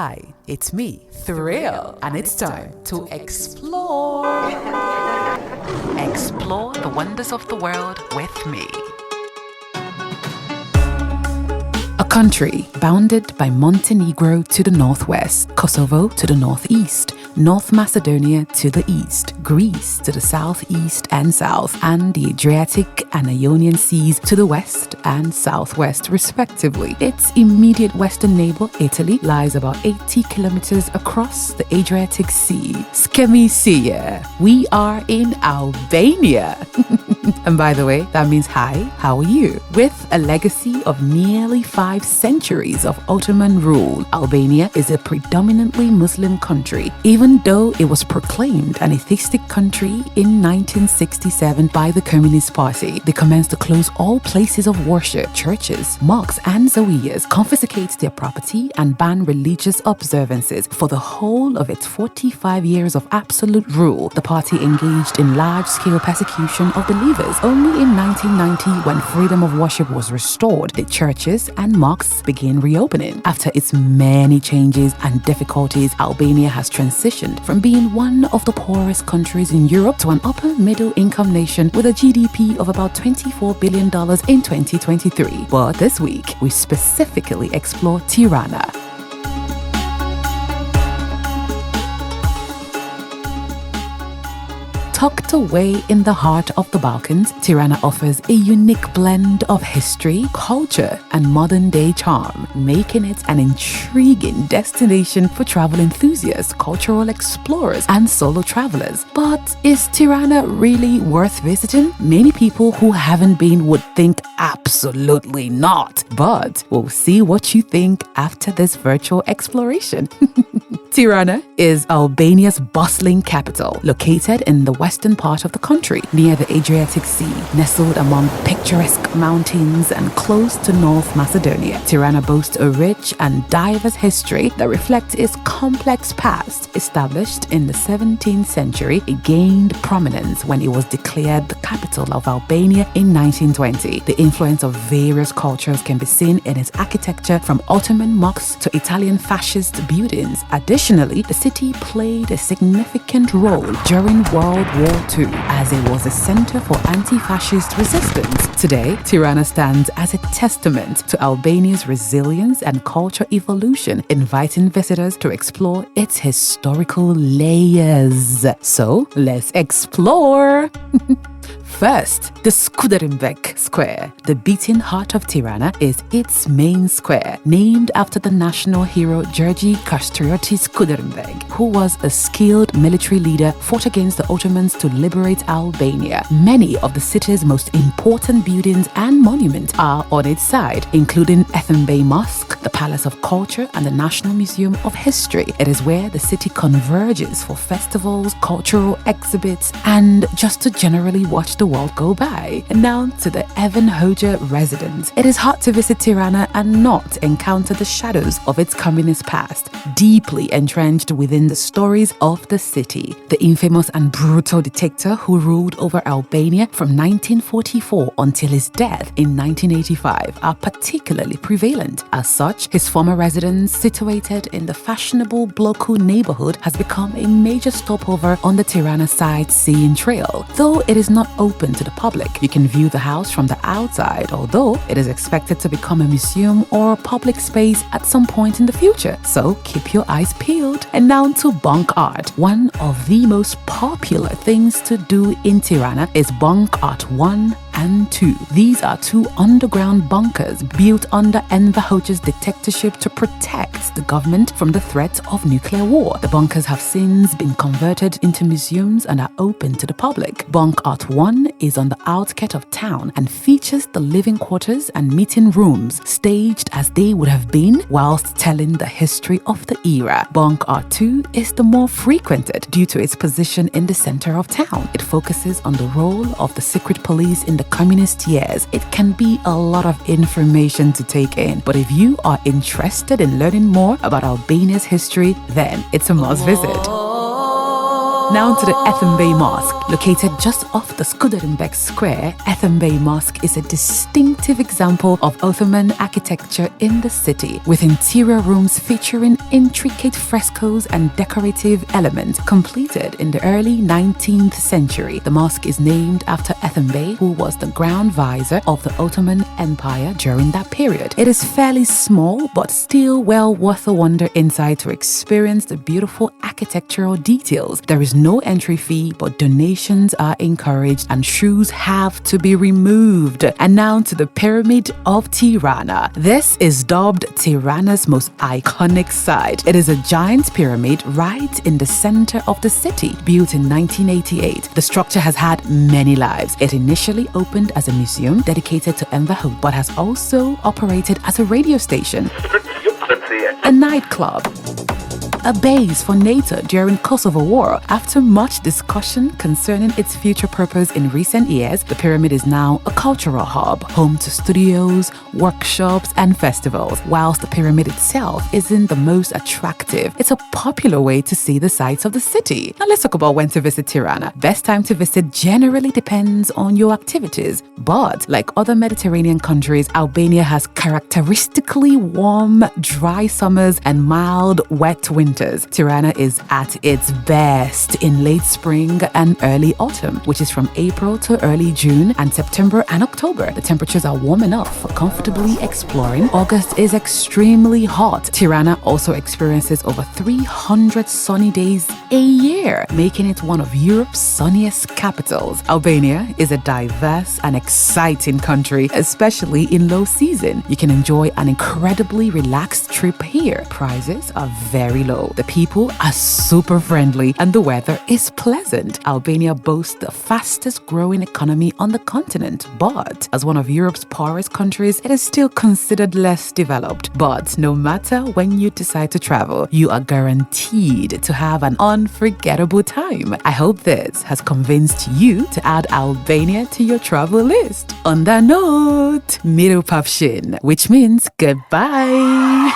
Hi, it's me, Thrill, and it's time to explore. Explore the wonders of the world with me. A country bounded by Montenegro to the northwest, Kosovo to the northeast, North Macedonia to the east, Greece to the southeast and south, and the Adriatic and Ionian Seas to the west and southwest, respectively. Its immediate western neighbor, Italy, lies about 80 kilometers across the Adriatic Sea. Skemisia. We are in Albania. And by the way, that means hi, how are you? With a legacy of nearly 5 centuries of Ottoman rule, Albania is a predominantly Muslim country, even though it was proclaimed an atheistic country in 1967 by the Communist Party. They commenced to close all places of worship, churches, mosques, and zawiyas, confiscate their property, and ban religious observances. For the whole of its 45 years of absolute rule, the party engaged in large-scale persecution of believers. Only in 1990, when freedom of worship was restored, the churches and mosques began reopening. After its many changes and difficulties, Albania has transitioned from being one of the poorest countries in Europe to an upper middle income nation with a GDP of about $24 billion in 2023. But this week, we specifically explore Tirana. Tucked away in the heart of the Balkans, Tirana offers a unique blend of history, culture, and modern-day charm, making it an intriguing destination for travel enthusiasts, cultural explorers, and solo travelers. But is Tirana really worth visiting? Many people who haven't been would think absolutely not. But we'll see what you think after this virtual exploration. Tirana is Albania's bustling capital, located in the western part of the country, near the Adriatic Sea, nestled among picturesque mountains and close to North Macedonia. Tirana boasts a rich and diverse history that reflects its complex past. Established in the 17th century, it gained prominence when it was declared the capital of Albania in 1920. The influence of various cultures can be seen in its architecture, from Ottoman mosques to Italian fascist buildings. Additionally, the city played a significant role during World War II, as it was a center for anti-fascist resistance. Today, Tirana stands as a testament to Albania's resilience and culture evolution, inviting visitors to explore its historical layers. So, let's explore! First, the Skënderbeu Square. The beating heart of Tirana is its main square, named after the national hero Gjergj Kastrioti Skënderbeu, who was a skilled military leader, fought against the Ottomans to liberate Albania. Many of the city's most important buildings and monuments are on its side, including Ethenbey Mosque, the Palace of Culture, and the National Museum of History. It is where the city converges for festivals, cultural exhibits, and just to generally watch the world go by. And now to the Evan Hoxha residence. It is hard to visit Tirana and not encounter the shadows of its communist past, deeply entrenched within the stories of the city. The infamous and brutal dictator who ruled over Albania from 1944 until his death in 1985 are particularly prevalent. As such, his former residence, situated in the fashionable Bloku neighborhood, has become a major stopover on the Tirana sightseeing trail. Though it is not open to the public, you can view the house from the outside, although it is expected to become a museum or a public space at some point in the future. So keep your eyes peeled. And now to bunk art. One of the most popular things to do in Tirana is bunk art 1 and 2. These are 2 underground bunkers built under Enver Hoxha's dictatorship to protect the government from the threat of nuclear war. The bunkers have since been converted into museums and are open to the public. Bunk Art 1 is on the outskirts of town and features the living quarters and meeting rooms staged as they would have been whilst telling the history of the era. Bunk Art 2 is the more frequented due to its position in the center of town. It focuses on the role of the secret police in the communist years. It can be a lot of information to take in, but if you are interested in learning more about Albania's history, then it's a must visit. Now to the Ethenbay Mosque. Located just off the Skuderenbek Square, Ethenbay Mosque is a distinctive example of Ottoman architecture in the city, with interior rooms featuring intricate frescoes and decorative elements completed in the early 19th century. The mosque is named after Ethenbay, who was the Grand Vizier of the Ottoman Empire during that period. It is fairly small, but still well worth a wander inside to experience the beautiful architectural details. There is no entry fee, but donations are encouraged and shoes have to be removed. And now to the Pyramid of Tirana. This is dubbed Tirana's most iconic site. It is a giant pyramid right in the center of the city, built in 1988. The structure has had many lives. It initially opened as a museum dedicated to Enver Hoxha, but has also operated as a radio station, a nightclub, a base for NATO during Kosovo War. After much discussion concerning its future purpose in recent years, the pyramid is now a cultural hub, home to studios, workshops, and festivals. Whilst the pyramid itself isn't the most attractive, it's a popular way to see the sights of the city. Now let's talk about when to visit Tirana. Best time to visit generally depends on your activities, but like other Mediterranean countries, Albania has characteristically warm, dry summers and mild, wet winters. Tirana is at its best in late spring and early autumn, which is from April to early June, and September and October. The temperatures are warm enough for comfortably exploring. August is extremely hot. Tirana also experiences over 300 sunny days a year, making it one of Europe's sunniest capitals. Albania is a diverse and exciting country, especially in low season. You can enjoy an incredibly relaxed trip here. Prices are very low. The people are super friendly and the weather is pleasant. Albania boasts the fastest growing economy on the continent, but as one of Europe's poorest countries, it is still considered less developed. But no matter when you decide to travel, you are guaranteed to have an unforgettable time. I hope this has convinced you to add Albania to your travel list. On that note, Miru Papshin, which means goodbye.